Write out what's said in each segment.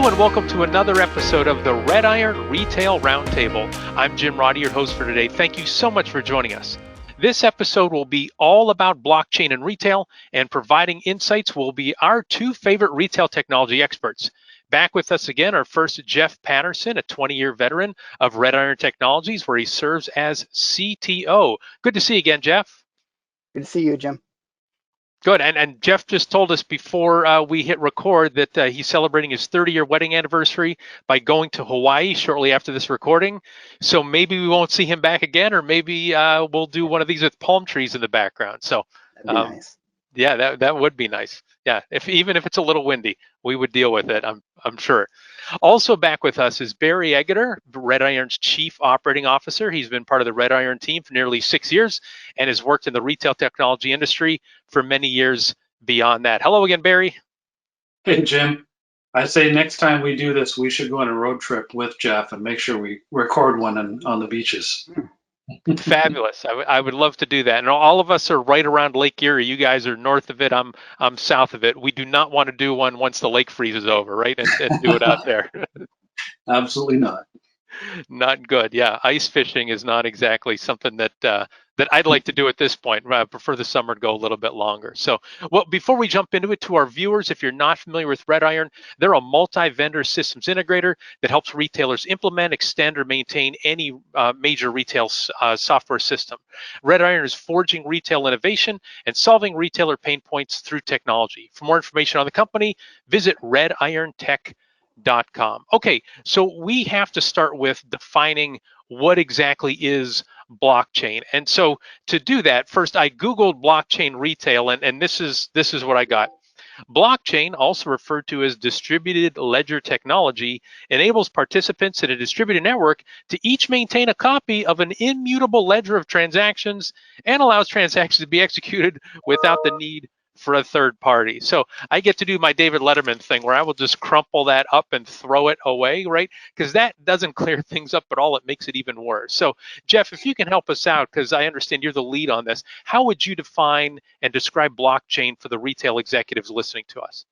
Hello and welcome to another episode of the RedIron Retail Roundtable. I'm Jim Roddy, your host for today. Thank you so much for joining us. This episode will be all about blockchain and retail, and providing insights will be our two favorite retail technology experts. Back with us again, our first, Jeff Patterson, a 20-year veteran of RedIron Technologies, where he serves as CTO. Good to see you again, Jeff. Good to see you, Jim. Good. And Jeff just told us before we hit record that he's celebrating his 30-year wedding anniversary by going to Hawaii shortly after this recording. So maybe we won't see him back again, or maybe we'll do one of these with palm trees in the background. So that'd be nice. Yeah, that would be nice. Yeah, even if it's a little windy, we would deal with it, I'm sure. Also back with us is Barry Egerter, RedIron's Chief Operating Officer. He's been part of the RedIron team for nearly 6 years and has worked in the retail technology industry for many years beyond that. Hello again, Barry. Hey, Jim. I say next time we do this, we should go on a road trip with Jeff and make sure we record one on the beaches. Fabulous. I would love to do that. And all of us are right around Lake Erie. You guys are north of it. I'm south of it. We do not want to do one once the lake freezes over, right? And do it out there. Absolutely not. Not good. Yeah, ice fishing is not exactly something that I'd like to do at this point. I prefer the summer to go a little bit longer. So, well, before we jump into it, to our viewers, if you're not familiar with RedIron, they're a multi-vendor systems integrator that helps retailers implement, extend, or maintain any major retail software system. RedIron is forging retail innovation and solving retailer pain points through technology. For more information on the company, visit redirontech.com. Okay, so we have to start with defining what exactly is blockchain. And so to do that, first I Googled blockchain retail, and this is what I got. Blockchain, also referred to as distributed ledger technology, enables participants in a distributed network to each maintain a copy of an immutable ledger of transactions and allows transactions to be executed without the need for a third party. So I get to do my David Letterman thing where I will just crumple that up and throw it away, right? Because that doesn't clear things up at all. It makes it even worse. So Jeff, if you can help us out, because I understand you're the lead on this, how would you define and describe blockchain for the retail executives listening to us?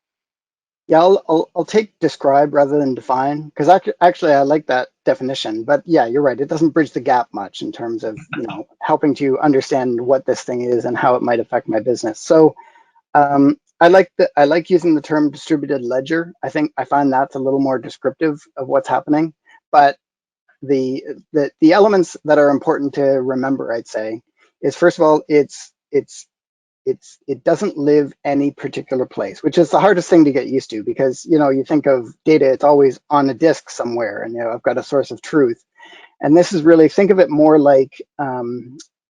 Yeah, I'll take describe rather than define, because actually I like that definition. But yeah, you're right. It doesn't bridge the gap much in terms of helping to understand what this thing is and how it might affect my business. So I like using the term distributed ledger. I find that's a little more descriptive of what's happening. But the elements that are important to remember, I'd say, is first of all, it doesn't live any particular place, which is the hardest thing to get used to, because you think of data, it's always on a disk somewhere, and I've got a source of truth. And this is really, think of it more like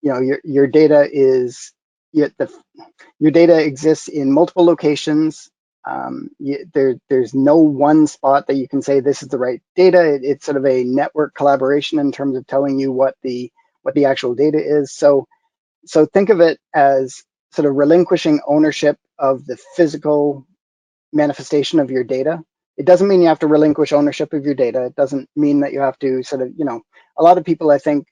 your data is. Your data exists in multiple locations. There's no one spot that you can say this is the right data. It's sort of a network collaboration in terms of telling you what the actual data is. So think of it as sort of relinquishing ownership of the physical manifestation of your data. It doesn't mean you have to relinquish ownership of your data. It doesn't mean that you have to sort of, a lot of people, I think,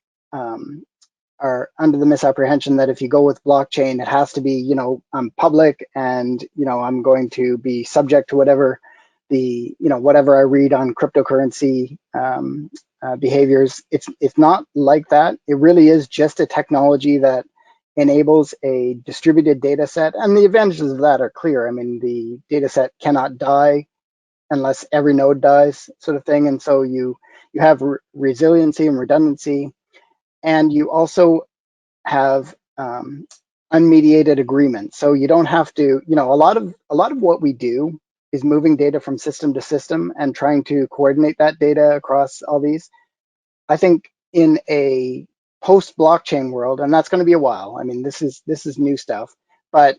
are under the misapprehension that if you go with blockchain, it has to be, I'm public and, I'm going to be subject to whatever whatever I read on cryptocurrency behaviors. It's not like that. It really is just a technology that enables a distributed data set. And the advantages of that are clear. I mean, the data set cannot die unless every node dies, sort of thing. And so you have resiliency and redundancy. And you also have unmediated agreement. So you don't have to, a lot of what we do is moving data from system to system and trying to coordinate that data across all these. I think in a post-blockchain world, and that's going to be a while. I mean, this is new stuff, but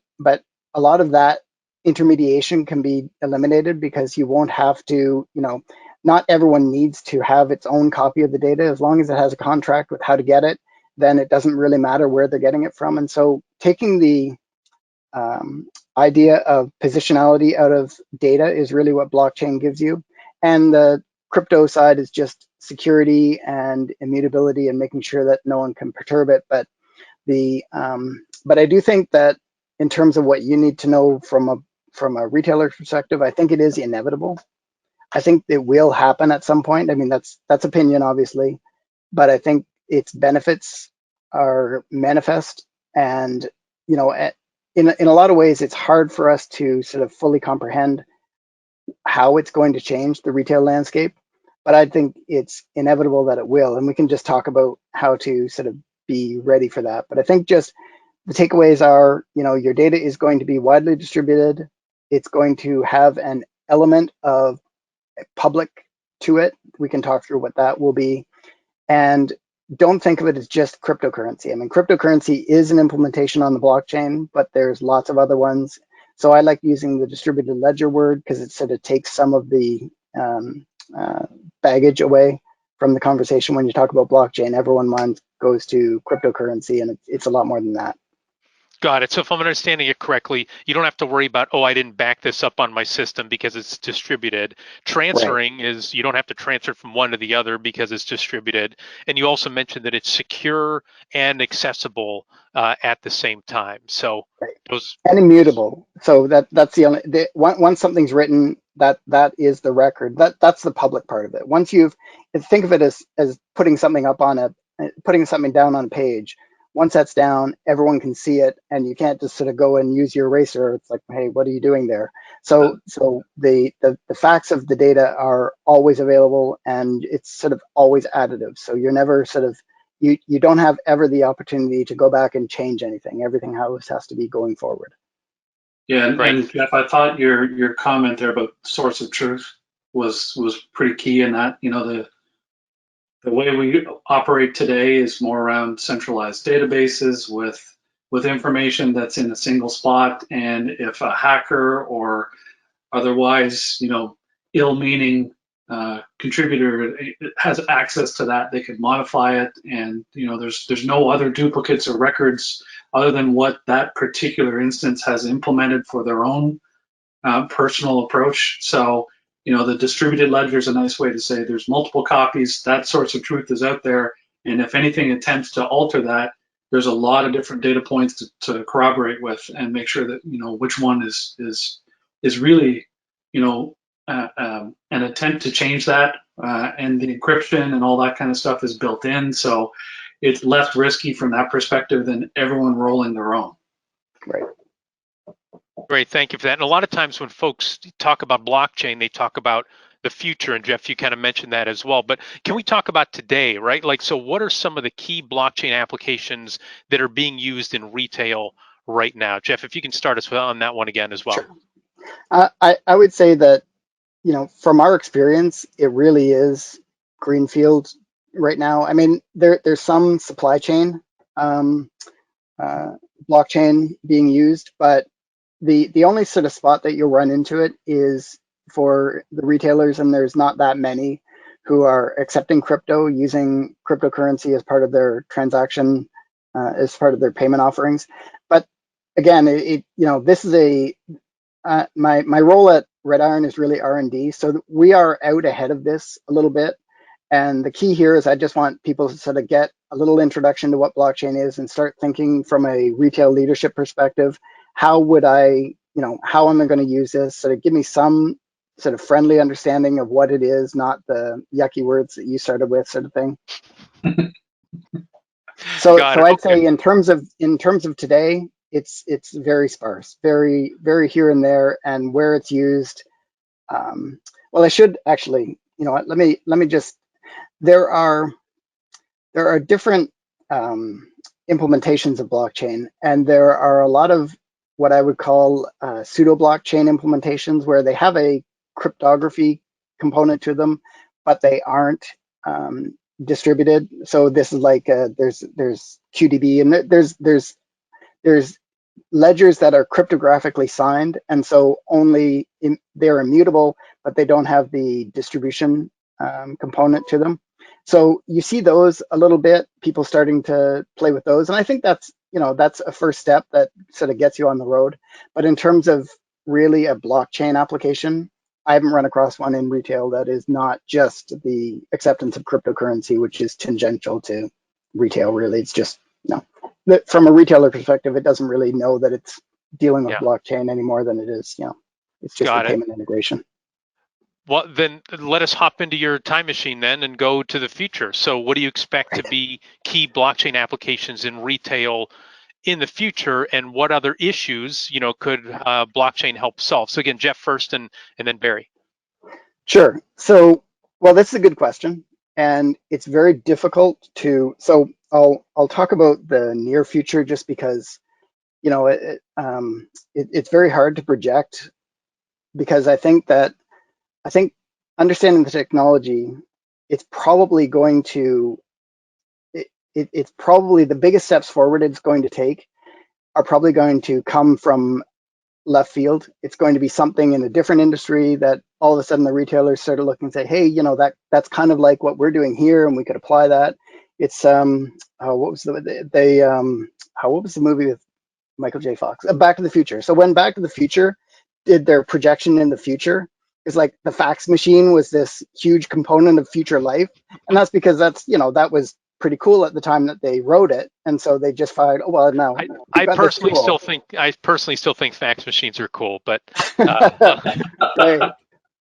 a lot of that intermediation can be eliminated, because you won't have to, not everyone needs to have its own copy of the data. As long as it has a contract with how to get it, then it doesn't really matter where they're getting it from. And so taking the idea of positionality out of data is really what blockchain gives you. And the crypto side is just security and immutability and making sure that no one can perturb it. But I do think that in terms of what you need to know from a retailer perspective, I think it is inevitable. I think it will happen at some point. I mean, that's opinion, obviously, but I think its benefits are manifest, and in a lot of ways, it's hard for us to sort of fully comprehend how it's going to change the retail landscape. But I think it's inevitable that it will, and we can just talk about how to sort of be ready for that. But I think just the takeaways are, your data is going to be widely distributed. It's going to have an element of public to it. We can talk through what that will be. And don't think of it as just cryptocurrency. I mean, cryptocurrency is an implementation on the blockchain, but there's lots of other ones. So I like using the distributed ledger word because it sort of takes some of the baggage away from the conversation. When you talk about blockchain, everyone mind goes to cryptocurrency, and it's a lot more than that. Got it. So if I'm understanding it correctly, you don't have to worry about, I didn't back this up on my system because it's distributed. Transferring is, you don't have to transfer from one to the other because it's distributed. And you also mentioned that it's secure and accessible at the same time. So those and immutable. So that's the only, once something's written, that is the record. That's the public part of it. Once think of it as putting something down on a page. Once that's down, everyone can see it, and you can't just sort of go and use your eraser. It's like, hey, what are you doing there? So the facts of the data are always available, and it's sort of always additive. So you're never sort of, you don't have ever the opportunity to go back and change anything. Everything has to be going forward. Yeah, and Jeff, I thought your comment there about source of truth was pretty key in that. The way we operate today is more around centralized databases with information that's in a single spot. And if a hacker or otherwise, ill-meaning contributor has access to that, they could modify it. And there's no other duplicates or records other than what that particular instance has implemented for their own personal approach. So the distributed ledger is a nice way to say there's multiple copies. That source of truth is out there, and if anything attempts to alter that, there's a lot of different data points to corroborate with and make sure that which one is really an attempt to change that, and the encryption and all that kind of stuff is built in, so it's less risky from that perspective than everyone rolling their own. Right. Great, thank you for that. And a lot of times when folks talk about blockchain, they talk about the future, and Jeff, you kind of mentioned that as well. But can we talk about today, right? So what are some of the key blockchain applications that are being used in retail right now? Jeff, if you can start us on that one again as well. Sure. I would say that, from our experience, it really is greenfield right now. I mean, there's some supply chain blockchain being used, but the only sort of spot that you'll run into it is for the retailers, and there's not that many who are accepting crypto, using cryptocurrency as part of their transaction, as part of their payment offerings. But again, this is my role at RedIron is really R&D, so we are out ahead of this a little bit. And the key here is I just want people to sort of get a little introduction to what blockchain is and start thinking from a retail leadership perspective. How would how am I going to use this? Sort of give me some sort of friendly understanding of what it is, not the yucky words that you started with, sort of thing. So I'd say in terms of today, it's very sparse, very, very here and there, and where it's used. Well, I should actually, let me just. There are different implementations of blockchain, and there are a lot of what I would call pseudo blockchain implementations where they have a cryptography component to them, but they aren't distributed. So this is like there's QDB, and there's ledgers that are cryptographically signed, and so they're immutable, but they don't have the distribution component to them. So you see those a little bit, people starting to play with those, and I think that's a first step that sort of gets you on the road. But in terms of really a blockchain application, I haven't run across one in retail that is not just the acceptance of cryptocurrency, which is tangential to retail. Really, it's just from a retailer perspective, it doesn't really know that it's dealing with blockchain any more than it is, it's just a payment integration. Well, then let us hop into your time machine then and go to the future. So what do you expect to be key blockchain applications in retail in the future, and what other issues, could blockchain help solve? So again, Jeff first, and then Barry. Sure. So, well, this is a good question, and it's very difficult to. So I'll talk about the near future just because it's very hard to project, because I think understanding the technology, it's probably going to it's probably the biggest steps forward it's going to take are probably going to come from left field. It's going to be something in a different industry that all of a sudden the retailers sort of look and say, hey, that's kind of like what we're doing here, and we could apply that. It's what was what was the movie with Michael J. Fox? Back to the Future. So when Back to the Future did their projection in the future, it's like the fax machine was this huge component of future life, and that's because that was pretty cool at the time that they wrote it, and so they just fired. Oh well, no, I personally still think fax machines are cool, but right.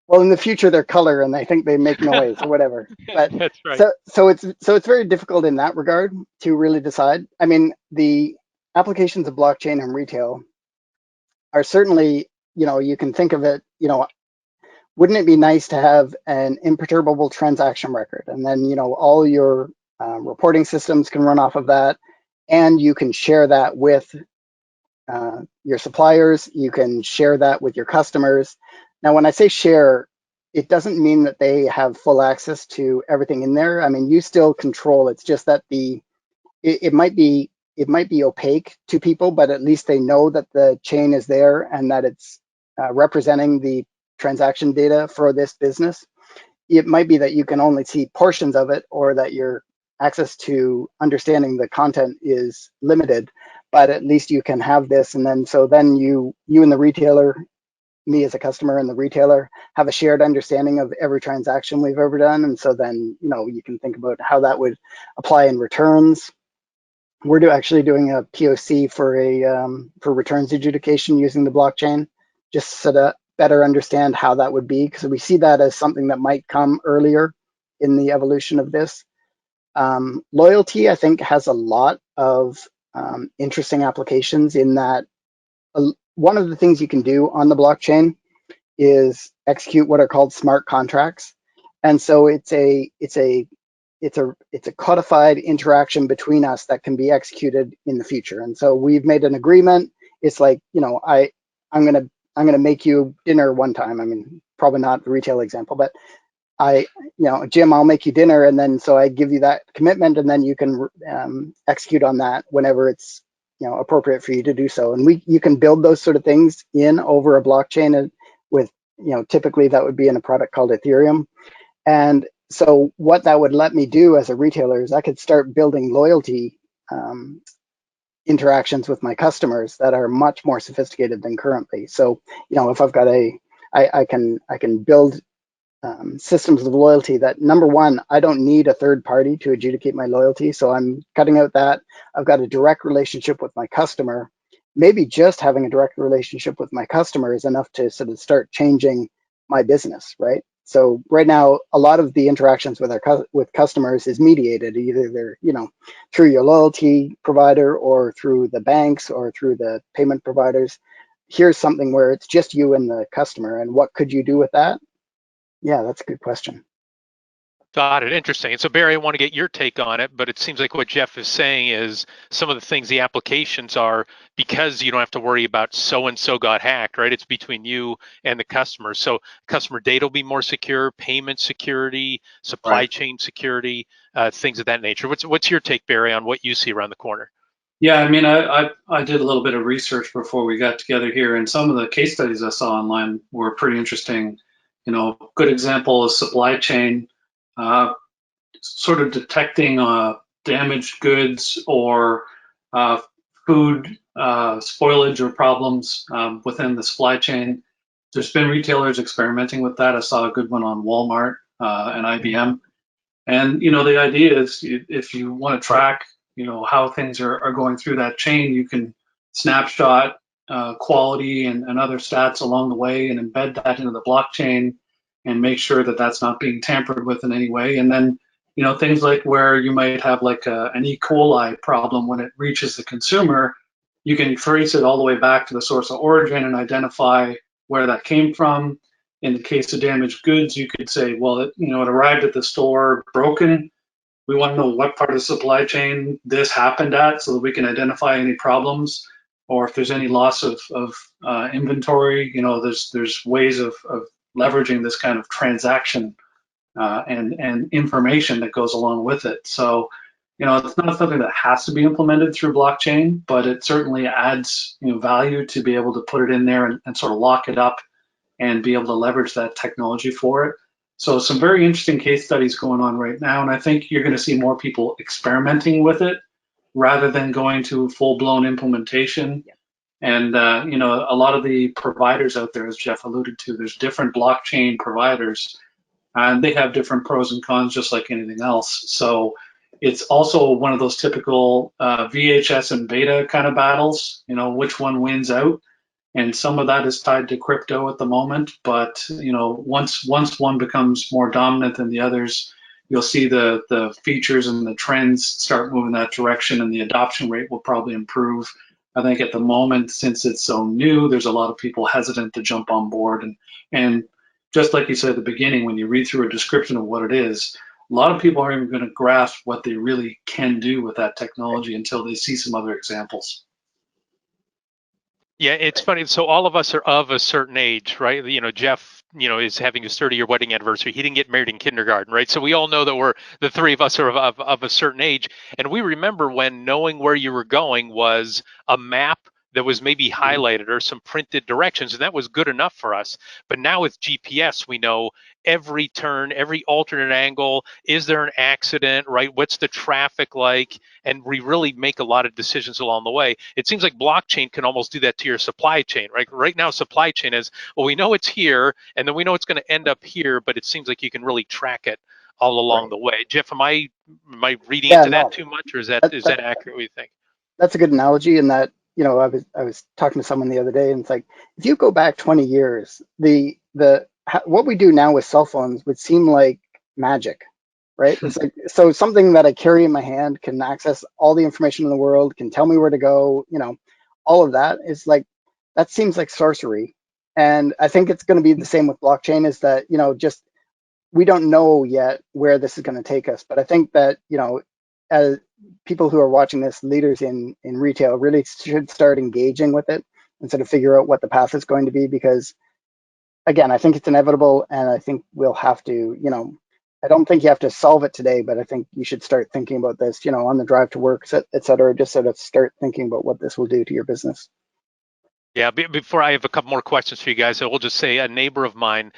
Well, in the future they're color and they think they make noise or whatever. But that's right. So it's very difficult in that regard to really decide. I mean, the applications of blockchain and retail are certainly, you can think of it, wouldn't it be nice to have an imperturbable transaction record, and then all your reporting systems can run off of that, and you can share that with your suppliers, you can share that with your customers. Now, when I say share, it doesn't mean that they have full access to everything in there. I mean, you still control. It's just that it might be opaque to people, but at least they know that the chain is there and that it's representing the transaction data for this business. It might be that you can only see portions of it, or that your access to understanding the content is limited, but at least you can have this. And then you and the retailer, me as a customer and the retailer, have a shared understanding of every transaction we've ever done. And so then, you can think about how that would apply in returns. We're actually doing a POC for returns adjudication using the blockchain, just so to better understand how that would be, because we see that as something that might come earlier in the evolution of this. Loyalty, I think, has a lot of interesting applications in that one of the things you can do on the blockchain is execute what are called smart contracts. And so it's a codified interaction between us that can be executed in the future. And so we've made an agreement. It's like, I'm gonna make you dinner one time. I mean, probably not the retail example, but Jim, I'll make you dinner, and then so I give you that commitment, and then you can execute on that whenever it's appropriate for you to do so. And you can build those sort of things in over a blockchain with typically that would be in a product called Ethereum. And so what that would let me do as a retailer is I could start building loyalty interactions with my customers that are much more sophisticated than currently. So if I've got I can build systems of loyalty that, number one, I don't need a third party to adjudicate my loyalty. So I'm cutting out that. I've got a direct relationship with my customer. Maybe just having a direct relationship with my customer is enough to sort of start changing my business, right? So right now, a lot of the interactions with customers is mediated. Either they're, through your loyalty provider, or through the banks, or through the payment providers. Here's something where it's just you and the customer. And what could you do with that? Yeah, that's a good question. Got it. Interesting. And so, Barry, I want to get your take on it, but it seems like what Jeff is saying is some of the things, the applications are, because you don't have to worry about so-and-so got hacked, right? It's between you and the customer. So customer data will be more secure, payment security, supply chain security, things of that nature. What's your take, Barry, on what you see around the corner? Yeah, I mean, I did a little bit of research before we got together here, and some of the case studies I saw online were pretty interesting. Good example is supply chain, sort of detecting damaged goods or food spoilage or problems within the supply chain. There's been retailers experimenting with that. I saw a good one on Walmart and IBM. And the idea is, if you want to track how things are going through that chain, you can snapshot quality and other stats along the way and embed that into the blockchain. and make sure that that's not being tampered with in any way. And then, you know, things like where you might have like an E. coli problem when it reaches the consumer, you can trace it all the way back to the source of origin and identify where that came from. In the case of damaged goods, you could say, well, it arrived at the store broken. We want to know what part of the supply chain this happened at so that we can identify any problems, or if there's any loss of inventory. You know, there's ways of leveraging this kind of transaction and information that goes along with it. So, you know, it's not something that has to be implemented through blockchain, but it certainly adds, you know, value to be able to put it in there and sort of lock it up and be able to leverage that technology for it. So some very interesting case studies going on right now, and I think you're going to see more people experimenting with it rather than going to full-blown implementation. And you know, a lot of the providers out there, as Jeff alluded to, there's different blockchain providers, and they have different pros and cons, just like anything else. So it's also one of those typical VHS and beta kind of battles. You know, which one wins out? And some of that is tied to crypto at the moment. But you know, once one becomes more dominant than the others, you'll see the features and the trends start moving that direction, and the adoption rate will probably improve. I think at the moment, since it's so new, there's a lot of people hesitant to jump on board. And just like you said at the beginning, when you read through a description of what it is, a lot of people aren't even going to grasp what they really can do with that technology until they see some other examples. Yeah, it's funny. So all of us are of a certain age, right? You know, Jeff, you know, is having his 30-year wedding anniversary. He didn't get married in kindergarten, right? So we all know that the three of us are of a certain age. And we remember when knowing where you were going was a map that was maybe highlighted or some printed directions, and that was good enough for us. But now with GPS, we know every turn, every alternate angle. Is there an accident, right? What's the traffic like? And we really make a lot of decisions along the way. It seems like blockchain can almost do that to your supply chain, right? Right now, supply chain is, well, we know it's here, and then we know it's going to end up here, but it seems like you can really track it all along the way. Jeff, am I reading into that too much, or is that accurate? What do you think? That's a good analogy in that, you know, I was talking to someone the other day, and it's like, if you go back 20 years, what we do now with cell phones would seem like magic, right? It's like, so something that I carry in my hand can access all the information in the world, can tell me where to go, you know, all of that is like, that seems like sorcery. And I think it's going to be the same with blockchain, is that, you know, just, we don't know yet where this is going to take us. But I think that, you know, as people who are watching this, leaders in retail, really should start engaging with it and sort of figure out what the path is going to be, because again, I think it's inevitable, and I think we'll have to, you know, I don't think you have to solve it today, but I think you should start thinking about this, you know, on the drive to work, et cetera, just sort of start thinking about what this will do to your business. Yeah, before I have a couple more questions for you guys, I will just say a neighbor of mine,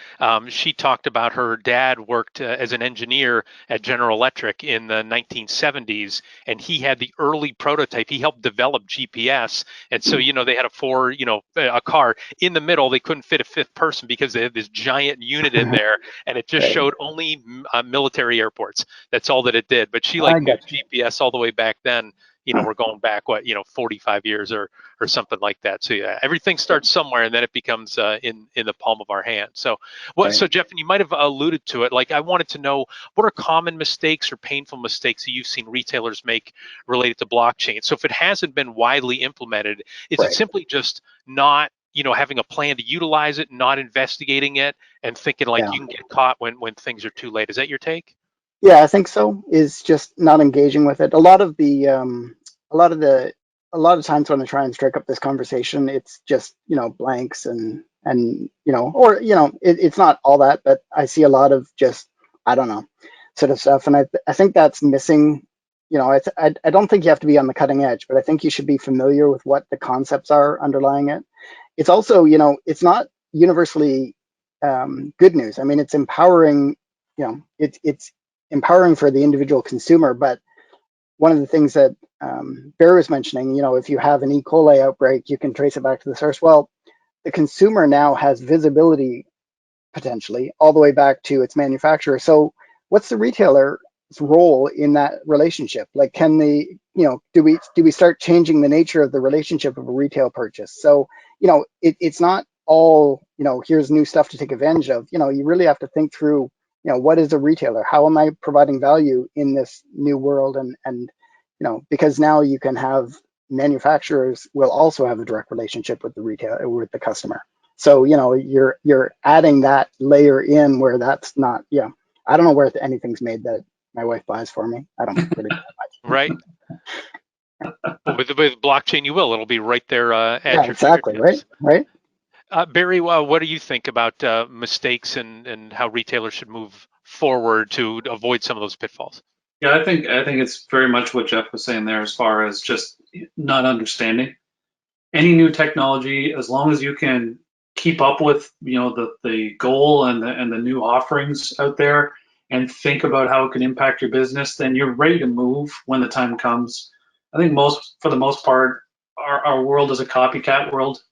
she talked about her dad worked as an engineer at General Electric in the 1970s, and he had the early prototype. He helped develop GPS. And so, you know, they had a car in the middle. They couldn't fit a fifth person because they had this giant unit in there, and it just showed only military airports. That's all that it did. But she knew GPS all the way back then. You know, we're going back 45 years or something like that. So yeah, everything starts somewhere, and then it becomes in the palm of our hand. So so Jeff, and you might have alluded to it. Like, I wanted to know, what are common mistakes or painful mistakes that you've seen retailers make related to blockchain? So if it hasn't been widely implemented, is it simply just not, you know, having a plan to utilize it, not investigating it, and thinking like you can get caught when things are too late? Is that your take? Yeah, I think so. Is just not engaging with it. A lot of times when I try and strike up this conversation, it's just, you know, blanks and you know, or, you know, it's not all that, but I see a lot of just, I don't know, sort of stuff. And I think that's missing. You know, I don't think you have to be on the cutting edge, but I think you should be familiar with what the concepts are underlying it. It's also, you know, it's not universally good news. I mean, it's empowering, you know, it's empowering for the individual consumer. But one of the things that Barry was mentioning, you know, if you have an E. coli outbreak, you can trace it back to the source. Well, the consumer now has visibility potentially all the way back to its manufacturer. So what's the retailer's role in that relationship? Like, can the, you know, do we start changing the nature of the relationship of a retail purchase? So, you know, it's not all, here's new stuff to take advantage of. You really have to think through, what is a retailer? How am I providing value in this new world? And because now you can have manufacturers will also have a direct relationship with the retailer, with the customer. So, you're adding that layer in where that's not, I don't know where anything's made that my wife buys for me. I don't really know that much. Right. But with blockchain, you will. It'll be right there at your exactly, fingertips. Right. Barry, what do you think about mistakes and how retailers should move forward to avoid some of those pitfalls? Yeah, I think it's very much what Jeff was saying there, as far as just not understanding any new technology. As long as you can keep up with the goal and the new offerings out there, and think about how it can impact your business, then you're ready to move when the time comes. I think for the most part, our world is a copycat world.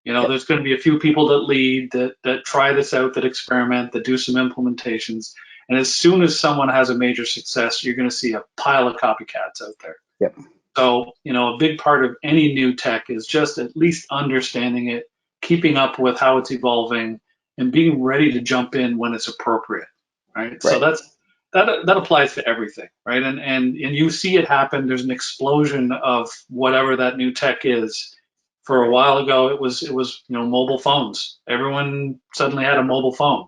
There's going to be a few people that lead, that try this out, that experiment, that do some implementations. And as soon as someone has a major success, you're going to see a pile of copycats out there. Yep. So, a big part of any new tech is just at least understanding it, keeping up with how it's evolving, and being ready to jump in when it's appropriate, right? So that applies to everything, right? And you see it happen. There's an explosion of whatever that new tech is. For a while ago, it was mobile phones. Everyone suddenly had a mobile phone,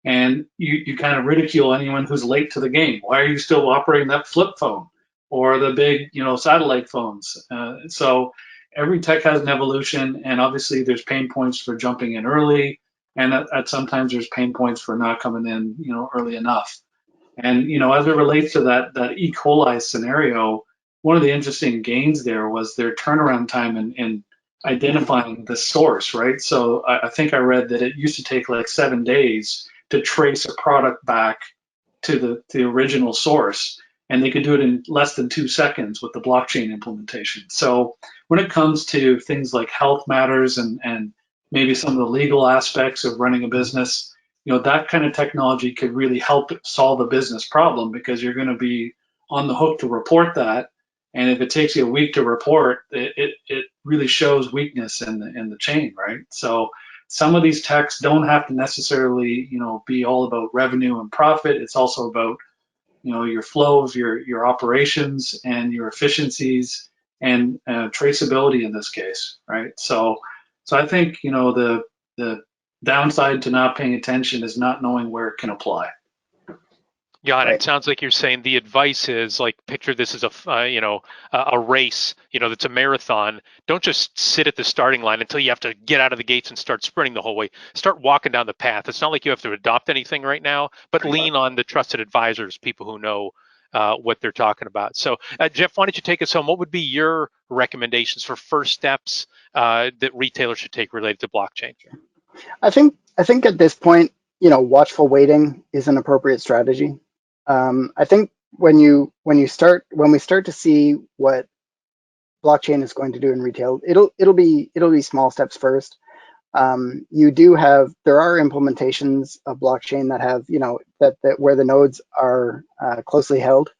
and you kind of ridicule anyone who's late to the game. Why are you still operating that flip phone or the big satellite phones? So every tech has an evolution, and obviously there's pain points for jumping in early, and at sometimes there's pain points for not coming in early enough. And as it relates to that E. coli scenario, one of the interesting gains there was their turnaround time in identifying the source, right? So I think I read that it used to take like 7 days to trace a product back to the original source, and they could do it in less than 2 seconds with the blockchain implementation. So when it comes to things like health matters and maybe some of the legal aspects of running a business, that kind of technology could really help solve a business problem, because you're going to be on the hook to report that. And if it takes you a week to report, it really shows weakness in the chain, right? So some of these techs don't have to necessarily, be all about revenue and profit. It's also about, your flows, your operations, and your efficiencies, and traceability in this case, right? So I think, the downside to not paying attention is not knowing where it can apply. Got it. Right. Sounds like you're saying the advice is like, picture this as a race, that's a marathon. Don't just sit at the starting line until you have to get out of the gates and start sprinting the whole way. Start walking down the path. It's not like you have to adopt anything right now, but lean on the trusted advisors, people who know what they're talking about. So Jeff, why don't you take us home? What would be your recommendations for first steps that retailers should take related to blockchain? I think at this point, watchful waiting is an appropriate strategy. I think when we start to see what blockchain is going to do in retail, it'll be small steps first. There are implementations of blockchain that have that where the nodes are closely held,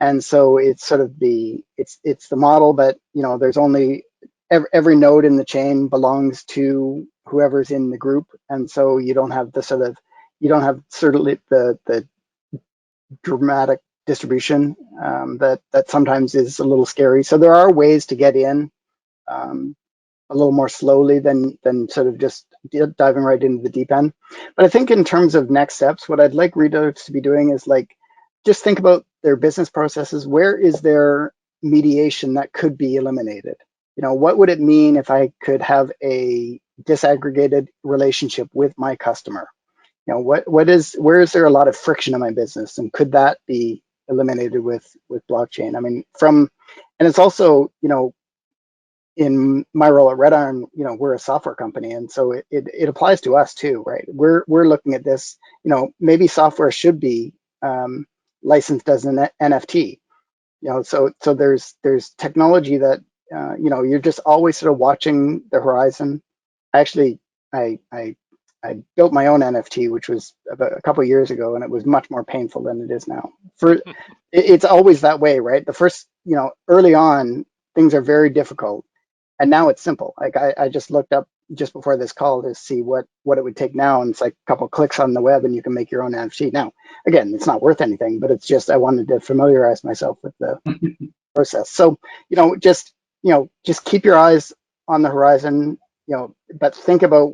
and so it's sort of it's the model, but there's only every node in the chain belongs to whoever's in the group, and so you don't have the dramatic distribution that sometimes is a little scary. So there are ways to get in a little more slowly than sort of just diving right into the deep end. But I think in terms of next steps, what I'd like retailers to be doing is just think about their business processes. Where is there mediation that could be eliminated? What would it mean if I could have a disaggregated relationship with my customer? Where is there a lot of friction in my business, and could that be eliminated with blockchain? I mean, and it's also, in my role at RedIron, we're a software company, and so it applies to us too, right? We're looking at this, maybe software should be licensed as an NFT, so there's technology that you're just always sort of watching the horizon. Actually, I built my own NFT, which was about a couple of years ago, and it was much more painful than it is now. It's always that way, right? The first, early on, things are very difficult, and now it's simple. Like I just looked up, just before this call to see what it would take now, and it's like a couple clicks on the web and you can make your own NFT. Now, again, it's not worth anything, but it's just I wanted to familiarize myself with the process. So, just keep your eyes on the horizon, but think about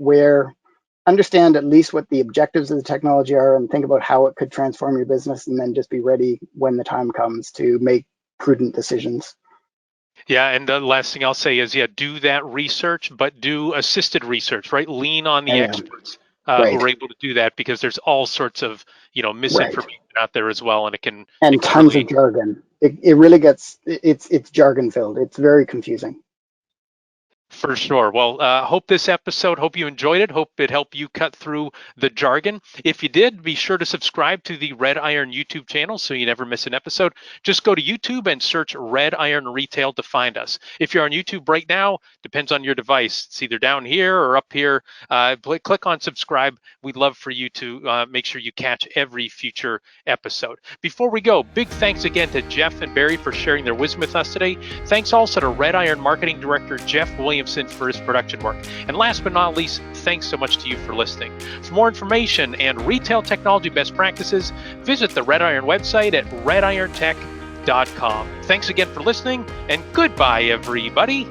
understand at least what the objectives of the technology are, and think about how it could transform your business, and then just be ready when the time comes to make prudent decisions. Yeah, and the last thing I'll say is, do that research, but do assisted research, right? Lean on the experts who are able to do that, because there's all sorts of, misinformation out there as well, and it can tons of jargon. It really gets it's jargon filled. It's very confusing. For sure. Well, hope you enjoyed it. Hope it helped you cut through the jargon. If you did, be sure to subscribe to the RedIron YouTube channel so you never miss an episode. Just go to YouTube and search RedIron Retail to find us. If you're on YouTube right now, depends on your device. It's either down here or up here. Click on subscribe. We'd love for you to make sure you catch every future episode. Before we go, big thanks again to Jeff and Barry for sharing their wisdom with us today. Thanks also to RedIron Marketing Director Jeff Williamson for his production work. And last but not least, thanks so much to you for listening. For more information and retail technology best practices, visit the RedIron website at redirontech.com. Thanks again for listening, and goodbye, everybody.